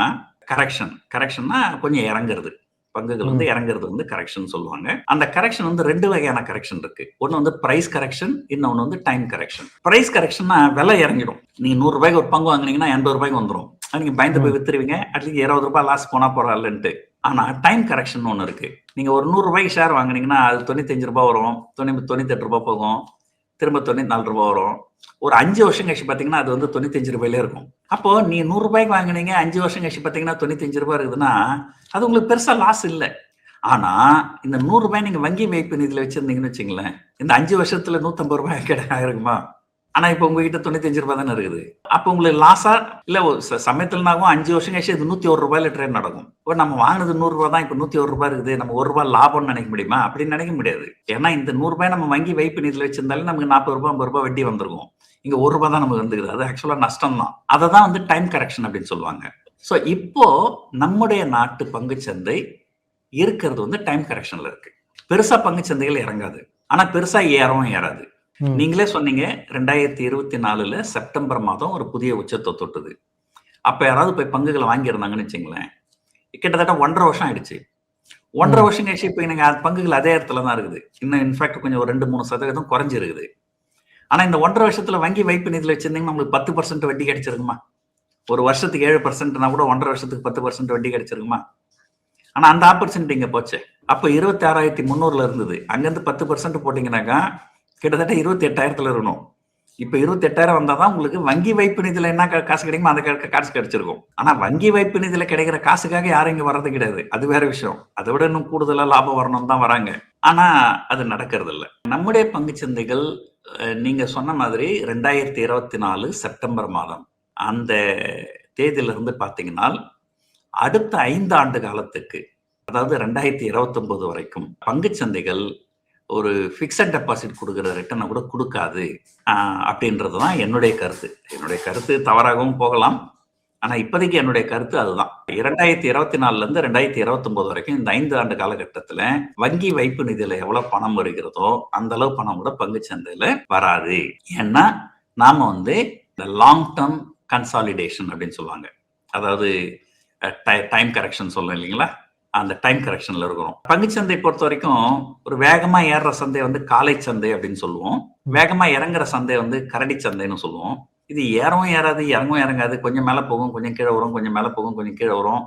[SPEAKER 1] கரெக்ஷன்னா கொஞ்சம் இறங்குறது. பங்குகள் வந்து இறங்குறது வந்து கரெக்ஷன் சொல்லுவாங்க. அந்த கரெக்ஷன் வந்து 2 வகையான கரெக்ஷன் இருக்கு. ஒன்னு வந்து பிரைஸ் கரெக்ஷன், இன்னொன்னு வந்து டைம் கரெக்ஷன். பிரைஸ் கரெக்ஷன்னா விலை இறங்கிடும். நீங்க 100 ரூபாய்க்கு ஒரு பங்கு வாங்குனீங்கன்னா 80 ரூபாய்க்கு வந்துடும். நீங்க பயந்து போய் வித்துருவீங்க, அட்லீஸ்ட் 20 ரூபாய் லாஸ் போனா பரவாயில்லன்ட்டு. ஆனா டைம் கரெக்ஷன் ஒண்ணு இருக்கு. நீங்க ஒரு 100 ரூபாய்க்கு ஷேர் வாங்குனீங்கன்னா அது 95 ரூபாய் வரும், 98 ரூபாய் போகும், திரும்ப 94 ரூபாய் வரும். ஒரு 5 வருஷம் கழிச்சு பாத்தீங்கன்னா அது வந்து 95 ரூபாயிலே இருக்கும். அப்போ நீ 100 ரூபாய்க்கு வாங்கினீங்க, 5 வருஷம் கழிச்சு பாத்தீங்கன்னா 95 ரூபாய் இருக்குதுன்னா அது உங்களுக்கு பெருசா லாஸ் இல்லை. ஆனா இந்த 100 ரூபாய் நீங்க வங்கி வைப்பு நிதியில வச்சிருந்தீங்கன்னு வச்சுங்களேன், இந்த 5 வருஷத்துல 150 ரூபாய் கிடைக்குமா? ஆனா இப்ப உங்ககிட்ட 95 ரூபாய் தானே இருக்குது. அப்ப உங்களுக்கு லாஸா இல்ல சமயத்துலனாகும் 5 வருஷம் கழிச்சு இது 101 ரூபாயில ட்ரேட் நடக்கும். இப்போ நம்ம வாங்கினது 100 ரூபாய் தான், இப்ப 101 ரூபாய் இருக்குது, நம்ம 1 ரூபாய் லாபம்னு நினைக்க முடியுமா? அப்படின்னு நினைக்க முடியாது. ஏன்னா இந்த 100 ரூபாய் நம்ம வங்கி வைப்பு நிதியில வச்சிருந்தாலும் நமக்கு 40 ரூபாய் 50 ரூபாய் வட்டி வந்திருக்கும். இங்க 1 ரூபாய் தான் நமக்கு வந்துருக்குது. அது ஆக்சுவலா நஷ்டம் தான். அதை தான் வந்து டைம் கரெக்ஷன் அப்படின்னு சொல்லுவாங்க. ஸோ இப்போ நம்முடைய நாட்டு பங்குச்சந்தை இருக்கிறது வந்து டைம் கரெக்ஷன்ல இருக்கு. பெருசா பங்குச்சந்தைகள் இறங்காது, ஆனா பெருசா ஏறவும் ஏறாது. நீங்களே சொன்னீங்க 2024 செப்டம்பர் மாதம் ஒரு புதிய உச்சத்தை தொட்டுது. அப்ப யாராவது போய் பங்குகளை வாங்கியிருந்தாங்கன்னு வச்சுங்களேன், கிட்டத்தட்ட 1.5 வருஷம் ஆயிடுச்சு. 1.5 வருஷம் கழிச்சு இப்ப நீங்க பங்குகள் அதே இடத்துல தான் இருக்குது. இன்னும் இன்ஃபேக்ட் கொஞ்சம் ஒரு 2-3% குறைஞ்சிருக்குது. ஆனா இந்த 1.5 வருஷத்துல வங்கி வைப்பு நிதியில வச்சிருந்தீங்கன்னா உங்களுக்கு 10% வட்டி கிடைச்சிருக்குமா? ஒரு வருஷத்துக்கு 7%னா கூட 1.5 வருஷத்துக்கு 10% வட்டி கிடைச்சிருக்குமா? ஆனா அந்த ஆப்பர்ச்சுனிட்டி இங்க போச்சு. அப்ப 26,300 இருந்தது, அங்கிருந்து 10% போட்டீங்கன்னாக்கா கிட்டத்தட்ட 28,000 இருக்கணும். இப்ப 28,000 வந்தாதான் உங்களுக்கு வங்கி வைப்பு நிதியில என்ன காசு கிடைக்குமோ அந்த காசு கிடைச்சிருக்கும். ஆனா வங்கி வைப்பு நிதியில கிடைக்கிற காசுக்காக யாரும் இங்க வர்றது கிடையாது, அது வேற விஷயம். அதை விட இன்னும் கூடுதலா லாபம் வரணும் தான் வராங்க. ஆனா அது நடக்கிறது இல்லை. நம்முடைய பங்குச்சந்தைகள் நீங்க சொன்ன மாதிரி 2024 செப்டம்பர் மாதம் அந்த தேதியில இருந்து பாத்தீங்கன்னா அடுத்த 5 ஆண்டு காலத்துக்கு, அதாவது 2029 வரைக்கும் பங்குச்சந்தைகள் ஒரு பிக்சட் டெபாசிட் கொடுக்குற ரிட்டர்னை கூட கொடுக்காது அப்படின்றதுதான் என்னுடைய கருத்து. என்னுடைய கருத்து தவறாகவும் போகலாம், ஆனா இப்போதைக்கு என்னுடைய கருத்து அதுதான். 2024 இருந்து 2029 வரைக்கும் இந்த 5 ஆண்டு காலகட்டத்துல வங்கி வைப்பு நிதியில எவ்வளவு பணம் வருகிறதோ அந்த அளவு பணம் கூட பங்குச்சந்தையில வராது. ஏன்னா நாம வந்து இந்த லாங் டேர்ம் கன்சாலிடேஷன் அப்படின்னு சொல்லுவாங்க, அதாவது டைம் கரெக்ஷன் சொல்ல இல்லைங்களா, அந்த டைம் கரெக்ஷன்ல இருக்கிறோம். பங்குச்சந்தை பொறுத்த வரைக்கும் ஒரு வேகமா ஏறுற சந்தை வந்து காலை சந்தை அப்படின்னு சொல்லுவோம், வேகமா இறங்குற சந்தை வந்து கரடி சந்தைன்னு சொல்லுவோம். இது ஏறவும் ஏறாது, இறங்கவும் இறங்காது, கொஞ்சம் மேல போகும், கொஞ்சம் கீழே வரும், கொஞ்சம் மேல போகும், கொஞ்சம் கீழே வரும்,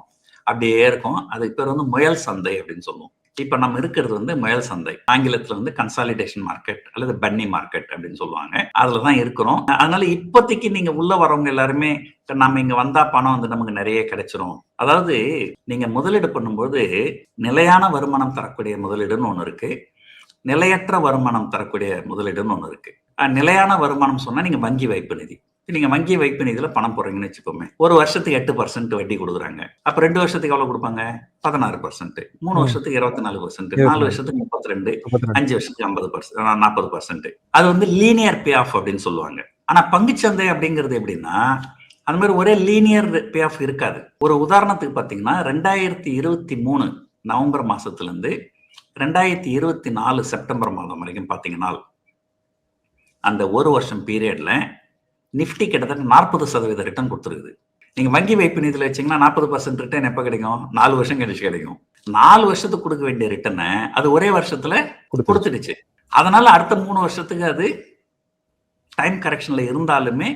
[SPEAKER 1] அப்படியே இருக்கும். அதுக்கு பேர் வந்து முயல் சந்தை அப்படின்னு சொல்லுவோம். இப்ப நம்ம இருக்கிறது வந்து முயல் சந்தை, ஆங்கிலத்துல வந்து கன்சாலிடேஷன் மார்க்கெட் அல்லது பன்னி மார்க்கெட் அப்படின்னு சொல்லுவாங்க. அதுலதான் இருக்கிறோம். அதனால இப்போதைக்கு நீங்க உள்ள வரவங்க எல்லாருமே நம்ம இங்க வந்தா பணம் வந்து நமக்கு நிறைய கிடைச்சிரும். அதாவது நீங்க முதலீடு பண்ணும்போது நிலையான வருமானம் தரக்கூடிய முதலீடுன்னு ஒண்ணு இருக்கு, நிலையற்ற வருமானம் தரக்கூடிய முதலீடுன்னு ஒண்ணு இருக்கு. நிலையான வருமானம் சொன்னா நீங்க வங்கி வைப்பு நிதி. நீங்க வங்கி வைப்பு நிதியில பணம் போடுறீங்கன்னு வச்சுக்கோமே, ஒரு வருஷத்துக்கு 8% வட்டி கொடுக்குறாங்க. அப்ப 2 வருஷத்துக்கு எவ்வளவு கொடுப்பாங்க? 16%, 3 வருஷத்துக்கு 24%, 4 வருஷத்துக்கு 32, 5 வருஷத்துக்கு 50%, 40%. அது வந்து லீனியர் பே ஆஃப் அப்படின்னு சொல்லுவாங்க. ஆனா பங்குச்சந்தை அப்படிங்கிறது எப்படின்னா அந்த மாதிரி ஒரே லீனியர் பே ஆஃப் இருக்காது. ஒரு உதாரணத்துக்கு பார்த்தீங்கன்னா 2023 நவம்பர் மாசத்துலேருந்து 2024 செப்டம்பர் மாதம் வரைக்கும் பார்த்தீங்கன்னா அந்த ஒரு வருஷம் பீரியட்ல நிஃப்டி கிட்டத்தட்ட 40% ரிட்டர்ன் கொடுத்துருக்குது. நீங்க வங்கி வைப்பு நிதியில் வச்சீங்கன்னா 40% ரிட்டர்ன் எப்போ கிடைக்கும்? 4 வருஷம் கழிச்சு கிடைக்கும். 4 வருஷத்துக்கு கொடுக்க வேண்டிய ரிட்டர்னை அது ஒரே வருஷத்துல கொடுத்துடுச்சு. அதனால அடுத்த 3 வருஷத்துக்கு அது டைம் கரெக்ஷன்ல இருந்தாலுமே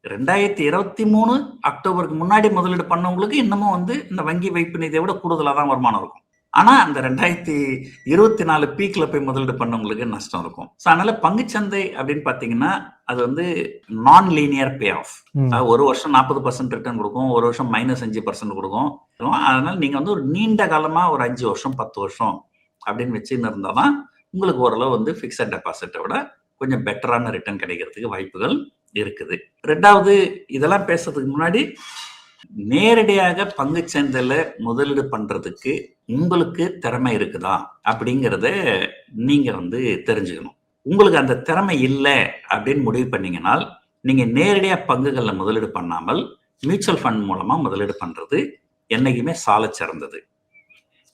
[SPEAKER 1] 2023 அக்டோபருக்கு முன்னாடி முதலீடு பண்ணவங்களுக்கு இன்னமும் வந்து இந்த வங்கி வைப்பு நிதியை விட கூடுதலாக தான் வருமானம் இருக்கும். ஆனா அந்த 2024 பீக்ல போய் முதலீடு பண்ணவங்களுக்கு நஷ்டம் இருக்கும். ஸோ அதனால பங்குச்சந்தை அப்படின்னு பாத்தீங்கன்னா அது வந்து நான் லீனியர் பே ஆஃப். ஒரு வருஷம் 40% ரிட்டர்ன் கொடுக்கும், ஒரு வருஷம் -5% கொடுக்கும். அதனால நீங்க வந்து ஒரு நீண்ட காலமா ஒரு 5 வருஷம் 10 வருஷம் அப்படின்னு வச்சுன்னு இருந்தாதான் உங்களுக்கு ஓரளவு வந்து பிக்சட் டெபாசிட்டை விட கொஞ்சம் பெட்டரான ரிட்டர்ன் கிடைக்கிறதுக்கு வாய்ப்புகள் இருக்குது. ரெண்டாவது, இதெல்லாம் பேசுறதுக்கு முன்னாடி நேரடியாக பங்குச்சந்தையில முதலீடு பண்றதுக்கு உங்களுக்கு திறமை இருக்குதா அப்படிங்கிறத நீங்க வந்து தெரிஞ்சுக்கணும். உங்களுக்கு அந்த திறமை இல்லை அப்படின்னு முடிவு பண்ணீங்கன்னா நீங்க நேரடியா பங்குகள்ல முதலீடு பண்ணாமல் மியூச்சுவல் ஃபண்ட் மூலமா முதலீடு பண்றது என்னைக்குமே சால சிறந்தது.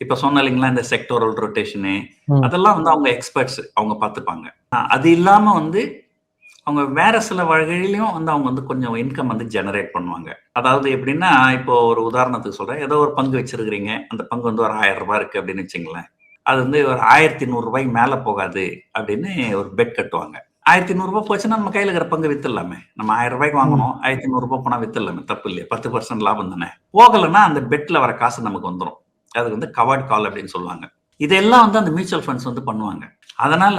[SPEAKER 1] இப்ப சொன்ன இல்லைங்களா இந்த செக்டோரல் ரொட்டேஷனு, அதெல்லாம் வந்து அவங்க எக்ஸ்பர்ட்ஸ், அவங்க பார்த்துப்பாங்க. அது இல்லாம வந்து அவங்க வேற சில வகையிலையும் வந்து அவங்க வந்து கொஞ்சம் இன்கம் வந்து ஜெனரேட் பண்ணுவாங்க. அதாவது எப்படின்னா, இப்போ ஒரு உதாரணத்துக்கு சொல்றேன், ஏதோ ஒரு பங்கு வச்சிருக்கிறீங்க, அந்த பங்கு வந்து ஒரு 1000 ரூபாய் இருக்கு அப்படின்னு வச்சுங்களேன். அது வந்து ஒரு 1100 ரூபாய்க்கு மேல போகாது அப்படின்னு ஒரு பெட் கட்டுவாங்க. 1100 ரூபாய் போச்சுன்னா நம்ம கையில இருக்கிற பங்கு வித்துடலாமே. நம்ம 1000 ரூபாய்க்கு வாங்கணும், 1100 ரூபாய் போனா வித்துடலாமே, தப்பு இல்லையா? 10% லாபம் தானே. போகலைன்னா அந்த பெட்ல வர காசு நமக்கு வந்துடும். அதுக்கு வந்து கவர்ட் கால் அப்படின்னு சொல்லுவாங்க. இதெல்லாம் வந்து அந்த மியூச்சுவல் ஃபண்ட்ஸ் வந்து பண்ணுவாங்க. அதனால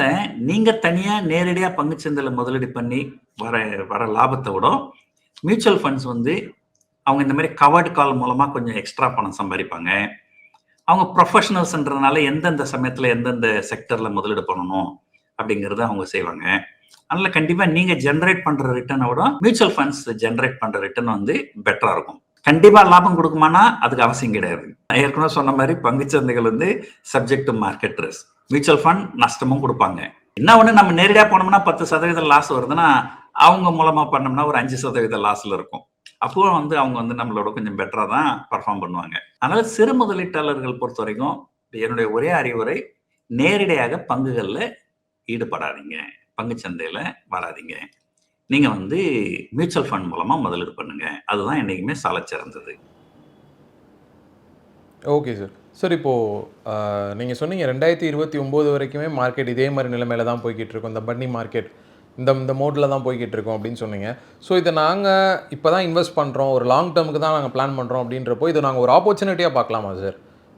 [SPEAKER 1] நீங்க தனியா நேரடியா பங்குச்சந்தையில முதலீடு பண்ணி வர லாபத்தை விட மியூச்சுவல் ஃபண்ட்ஸ் வந்து அவங்க இந்த மாதிரி கவர்ட் கால் மூலமா கொஞ்சம் எக்ஸ்ட்ரா பணம் சம்பாதிப்பாங்க. அவங்க ப்ரொஃபஷனல்ஸ்ன்றதுனால எந்தெந்த சமயத்துல எந்தெந்த செக்டர்ல முதலீடு பண்ணணும் அப்படிங்கறத அவங்க செய்வாங்க. அதனால கண்டிப்பா நீங்க ஜென்ரேட் பண்ற ரிட்டர்னை விட மியூச்சுவல் ஃபண்ட்ஸ் ஜென்ரேட் பண்ற ரிட்டர்ன் வந்து பெட்டரா இருக்கும். கண்டிப்பா லாபம் கொடுக்குமானா அதுக்கு அவசியம் கிடையாது. ஏற்கனவே சொன்ன மாதிரி பங்குச்சந்தைகள் வந்து subject to market risk. Mutual fund நஷ்டமும் கொடுப்பாங்க. என்ன ஒண்ணு, நம்ம நேரடியா போனோம்னா 10% லாஸ் வருதுன்னா அவங்க மூலமா பண்ணோம்னா ஒரு 5% லாஸ்ல இருக்கும். அப்போ வந்து அவங்க வந்து நம்மளோட கொஞ்சம் பெட்டரா தான் பர்ஃபார்ம் பண்ணுவாங்க. அதனால சிறு முதலீட்டாளர்கள் பொறுத்த வரைக்கும் என்னுடைய ஒரே அறிவுரை, நேரடியாக பங்குகள்ல ஈடுபடாதீங்க, பங்குச்சந்தையில வராதீங்க. நீங்க வந்து மியூச்சுவல் ஃபண்ட் மூலமா முதலீடு பண்ணுங்க. அதுதான் என்னைக்குமே சாலச் சிறந்தது.
[SPEAKER 5] Okay sir. சார் இப்போது நீங்கள் சொன்னீங்க 2029 வரைக்குமே மார்க்கெட் இதே மாதிரி நிலைமையில தான் போய்கிட்டு இருக்கும், இந்த பன்னி மார்க்கெட் இந்த மோடில் தான் போய்கிட்டு இருக்கோம் அப்படின்னு சொன்னீங்க. ஸோ இதை நாங்கள் இப்போ தான் இன்வெஸ்ட் பண்ணுறோம், ஒரு லாங் டேர்முக்கு தான் நாங்கள் பிளான் பண்ணுறோம் அப்படின்றப்போ இதை நாங்கள் ஒரு ஆப்பர்ச்சுனிட்டியாக பார்க்கலாமா சார்?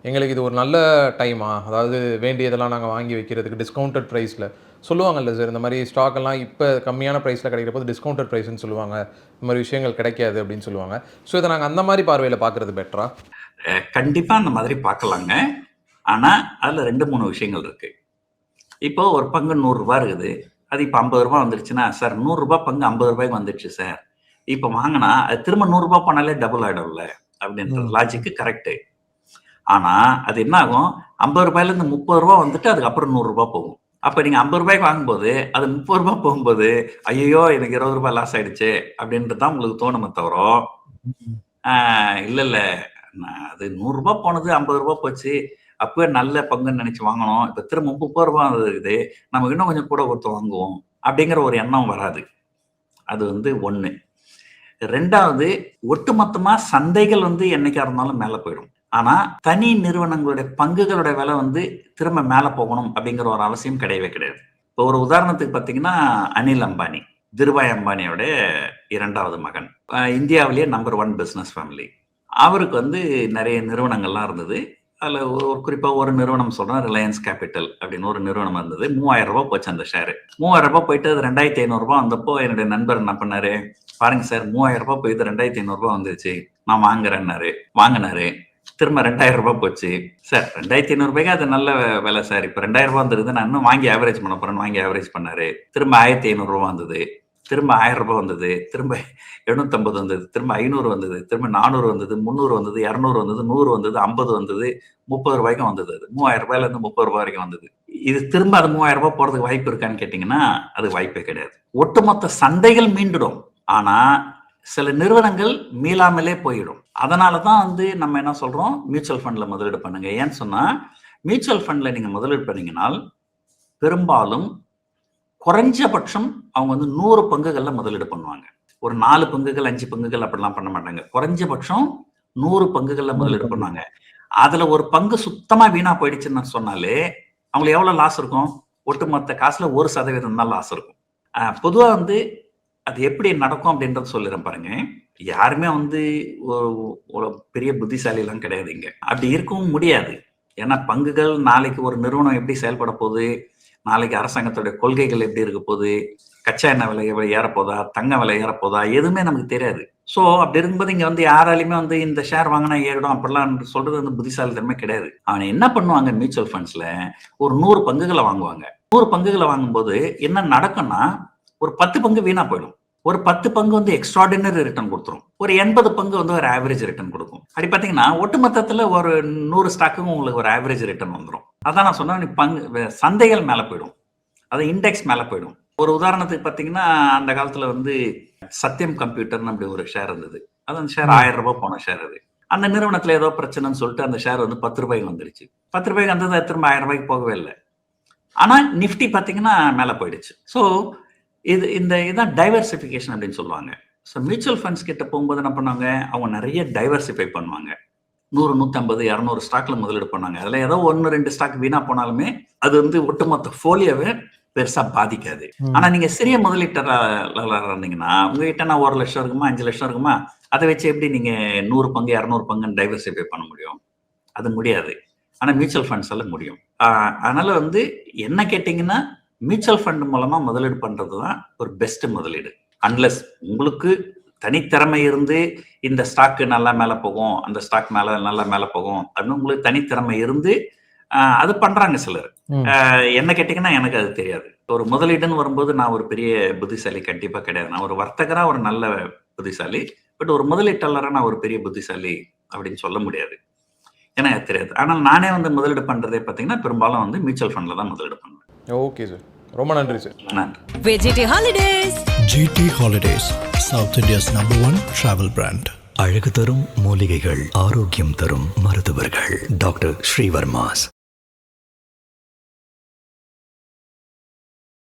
[SPEAKER 5] எங்களுக்கு இது ஒரு நல்ல டைமா, அதாவது வேண்டியதெல்லாம் நாங்கள் வாங்கி வைக்கிறதுக்கு டிஸ்கவுண்டட் ப்ரைஸில் சொல்லுவாங்கல்ல சார், இந்த மாதிரி ஸ்டாக் எல்லாம் இப்போ கம்மியான ப்ரைஸில் கிடைக்கிற போது டிஸ்கவுண்டட் ப்ரைஸ்ன்னு சொல்லுவாங்க, இந்த மாதிரி விஷயங்கள் கிடைக்காது அப்படின்னு சொல்லுவாங்க. ஸோ இதை நாங்கள் அந்த மாதிரி பார்வையில் பார்க்குறது பெட்டரா?
[SPEAKER 1] கண்டிப்பா அந்த மாதிரி பார்க்கலாங்க. ஆனா அதுல 2-3 விஷயங்கள் இருக்கு. இப்போ ஒரு பங்கு 100 ரூபாய் இருக்குது, அது இப்போ 50 ரூபாய் வந்துருச்சுன்னா, சார் 100 ரூபாய் பங்கு 50 ரூபாய்க்கு வந்துடுச்சு சார், இப்போ வாங்கினா அது திரும்ப 100 ரூபாய் பண்ணாலே டபுள் ஆயிடும்ல அப்படின்ற லாஜிக்கு கரெக்டு. ஆனா அது என்ன ஆகும், 50 ரூபாயில இருந்து 30 ரூபாய் வந்துட்டு அதுக்கப்புறம் 100 ரூபாய் போகும். அப்ப நீங்க 50 ரூபாய்க்கு வாங்கும்போது அது 30 ரூபாய் போகும்போது ஐயோ எனக்கு 20 ரூபாய் லாஸ் ஆயிடுச்சு அப்படின்றது தான் உங்களுக்கு தோணுமே தவிர, இல்ல அது 100 ரூபாய் போனது 50 ரூபாய் போச்சு, அப்பவே நல்ல பங்குன்னு நினைச்சு வாங்கணும், இப்ப திரும்ப 30 ரூபாய் இருக்குது, நமக்கு இன்னும் கொஞ்சம் கூட கொடுத்து வாங்குவோம் அப்படிங்கிற ஒரு எண்ணம் வராது. அது வந்து ஒண்ணு. ரெண்டாவது, ஒட்டுமொத்தமா சந்தைகள் வந்து என்னைக்கா இருந்தாலும் மேல போயிடும். ஆனா தனி நிறுவனங்களுடைய பங்குகளுடைய விலை வந்து திரும்ப மேல போகணும் அப்படிங்கிற ஒரு அவசியம் கிடையவே கிடையாது. இப்போ ஒரு உதாரணத்துக்கு பாத்தீங்கன்னா, அனில் அம்பானி, திருபாய் அம்பானியோட 2வது மகன், இந்தியாவிலேயே நம்பர் 1 பிசினஸ் ஃபேமிலி. அவருக்கு வந்து நிறைய நிறுவனங்கள்லாம் இருந்தது. அதுல குறிப்பா ஒரு நிறுவனம் சொல்றேன், ரிலையன்ஸ் கேபிட்டல் அப்படின்னு ஒரு நிறுவனம் இருந்தது. 3000 ரூபாய் போச்சு அந்த ஷேரு. 3000 ரூபாய் போயிட்டு அது 2500 ரூபாய் வந்தப்போ என்னுடைய நண்பர் என்ன பண்ணாரு, பாருங்க சார் 3000 ரூபாய் போயிட்டு 2500 ரூபாய் வந்துருச்சு, நான் வாங்குறேன்னாரு. வாங்கினாரு. திரும்ப 2000 ரூபாய் போச்சு. சார் 2500 ரூபாய்க்கு அது நல்ல விலை சார், இப்ப 2000 ரூபாய் வந்துருது, நான் இன்னும் வாங்கி ஆவரேஜ் பண்ண போறேன்னு வாங்கி ஆவரேஜ் பண்ணாரு. திரும்ப 1500 ரூபாய் வந்தது, திரும்ப 1000 ரூபாய் வந்தது, திரும்ப 750 வந்தது, திரும்ப 500 வந்தது, திரும்ப 400 வந்தது, 300 வந்தது, 200 வந்தது, 100 வந்தது, 50 வந்தது, 30 ரூபாய்க்கும் வந்தது. அது 3000 ரூபாயில இருந்து 30 ரூபாய் வரைக்கும் வந்தது. இது திரும்ப அது 3000 ரூபாய் போறதுக்கு வாய்ப்பு இருக்கான்னு கேட்டீங்கன்னா அது வாய்ப்பே கிடையாது. ஒட்டுமொத்த சந்தைகள் மீண்டுடும். ஆனா சில நிறுவனங்கள் மீளாமலே போயிடும். அதனால தான் வந்து நம்ம என்ன சொல்றோம், மியூச்சுவல் ஃபண்ட்ல முதலீடு பண்ணுங்க. ஏன்னு சொன்னா மியூச்சுவல் ஃபண்ட்ல நீங்க முதலீடு பண்ணீங்கன்னால் பெரும்பாலும் குறைஞ்சபட்சம் அவங்க வந்து 100 பங்குகள்ல முதலீடு பண்ணுவாங்க. ஒரு 4 பங்குகள் 5 பங்குகள் அப்படிலாம் பண்ண மாட்டாங்க. குறைஞ்சபட்சம் 100 பங்குகள்ல முதலீடு பண்ணுவாங்க. அதுல ஒரு பங்கு சுத்தமா வீணா போயிடுச்சுன்னு சொன்னாலே அவங்களுக்கு எவ்வளவு லாஸ் இருக்கும்? ஒட்டுமொத்த காசுல 1% தான் லாஸ் இருக்கும். பொதுவா வந்து அது எப்படி நடக்கும் அப்படின்றத சொல்லிடுறேன் பாருங்க. யாருமே வந்து ஒரு பெரிய புத்திசாலி எல்லாம் கிடையாது இங்க. அப்படி இருக்கவும் முடியாது. ஏன்னா பங்குகள் நாளைக்கு ஒரு நிறுவனம் எப்படி செயல்பட போகுது, நாளைக்கு அரசாங்கத்துடைய கொள்கைகள் எப்படி இருக்க போகுது, கச்சா எண்ணெய் விலை ஏறப்போதா, தங்க விலை ஏறப்போதா, எதுவுமே நமக்கு தெரியாது. ஸோ அப்படி இருக்கும்போது இங்க வந்து யாராலையுமே வந்து இந்த ஷேர் வாங்கினா ஏறிடும் அப்படிலாம் சொல்றது வந்து புத்திசாலித்தனமே கிடையாது. அவனை என்ன பண்ணுவாங்க, மியூச்சுவல் ஃபண்ட்ஸ்ல ஒரு 100 பங்குகளை வாங்குவாங்க. 100 பங்குகளை வாங்கும்போது என்ன நடக்கும்னா ஒரு 10 பங்கு வீணா போயிடும். ஒரு 10 பங்கு வந்து எக்ஸ்ட்ராடினரி ரிட்டர்ன் கொடுத்துரும். ஒரு 80 பங்கு வந்து ஒரு ஆவரேஜ் ரிட்டர்ன் கொடுக்கும். அப்படி பார்த்தீங்கன்னா ஒட்டுமொத்தத்தில் ஒரு 100 ஸ்டாக்குக்கும் உங்களுக்கு ஒரு ஆவரேஜ் ரிட்டர்ன் வந்துடும். அதான் நான் சொன்னேன், பங்கு சந்தைகள் மேலே போயிடும், அது இண்டெக்ஸ் மேலே போயிடும். ஒரு உதாரணத்துக்கு பார்த்தீங்கன்னா அந்த காலத்தில் வந்து சத்யம் கம்ப்யூட்டர்னு அப்படி ஒரு ஷேர் இருந்தது. அது அந்த ஷேர் 1000 ரூபாய் போன ஷேர். அது அந்த நிறுவனத்தில் ஏதோ பிரச்சனைன்னு சொல்லிட்டு அந்த ஷேர் வந்து 10 ரூபாய்க்கு வந்துருச்சு. 10 ரூபாய்க்கு வந்தது திரும்ப 1000 ரூபாய்க்கு போகவே இல்லை. ஆனால் நிஃப்டி பார்த்தீங்கன்னா மேலே போயிடுச்சு. ஸோ இதுதான் டைவர்சிஃபிகேஷன் அப்படின்னு சொல்லுவாங்க. ஸோ மியூச்சுவல் ஃபண்ட்ஸ் கிட்ட போகும்போது என்ன பண்ணுவாங்க, அவங்க நிறைய டைவர்சிஃபை பண்ணுவாங்க. 100, 150, 200 ஸ்டாக்ல முதலீடு பண்ணாங்க. அதில் ஏதோ 1-2 ஸ்டாக் வீணா போனாலுமே அது வந்து ஒட்டுமொத்த போலியோவை பெருசா பாதிக்காது. ஆனா நீங்க சிறிய முதலீட்டாளராக இருந்தீங்கன்னா உங்ககிட்ட நான் 1 லட்சம் இருக்குமா 5 லட்சம் இருக்குமா, அதை வச்சு எப்படி நீங்க 100 பங்கு 200 பங்குன்னு டைவர்சிஃபை பண்ண முடியும்? அது முடியாது. ஆனா மியூச்சுவல் ஃபண்ட்ஸ் எல்லாம் முடியும். அதனால வந்து என்ன கேட்டீங்கன்னா மியூச்சுவல் ஃபண்ட் மூலமா முதலீடு பண்றதுதான் ஒரு பெஸ்ட் முதலீடு. அன்லெஸ் உங்களுக்கு தனித்திறமை இருந்து இந்த ஸ்டாக்கு நல்லா மேல போகும், அந்த ஸ்டாக் நல்லா மேல போகும் அப்படின்னு உங்களுக்கு தனித்திறமை இருந்து அது பண்றாங்க சிலர். என்ன கேட்டீங்கன்னா எனக்கு அது தெரியாது. ஒரு முதலீடுன்னு வரும்போது நான் ஒரு பெரிய புத்திசாலி கண்டிப்பா கிடையாது. நான் ஒரு வர்த்தகரா ஒரு நல்ல புத்திசாலி, பட் ஒரு முதலீட்டாளரா நான் ஒரு பெரிய புத்திசாலி அப்படின்னு சொல்ல முடியாது. ஏன்னா எனக்கு தெரியாது. ஆனால் நானே வந்து முதலீடு பண்றதே பார்த்தீங்கன்னா பெரும்பாலும் வந்து மியூச்சுவல் ஃபண்ட்ல தான் முதலீடு பண்ணுவேன்.
[SPEAKER 5] ஓகே சார், ரொம்ப நன்றி சார்.
[SPEAKER 1] நன்றி.
[SPEAKER 2] GT Holidays.
[SPEAKER 3] GT Holidays, South India's #1 travel brand.
[SPEAKER 4] அழகு தரும் மூலிகைகள், ஆரோக்கியம் தரும் மருத்துவர்கள். டாக்டர் ஸ்ரீவர்மாஸ்.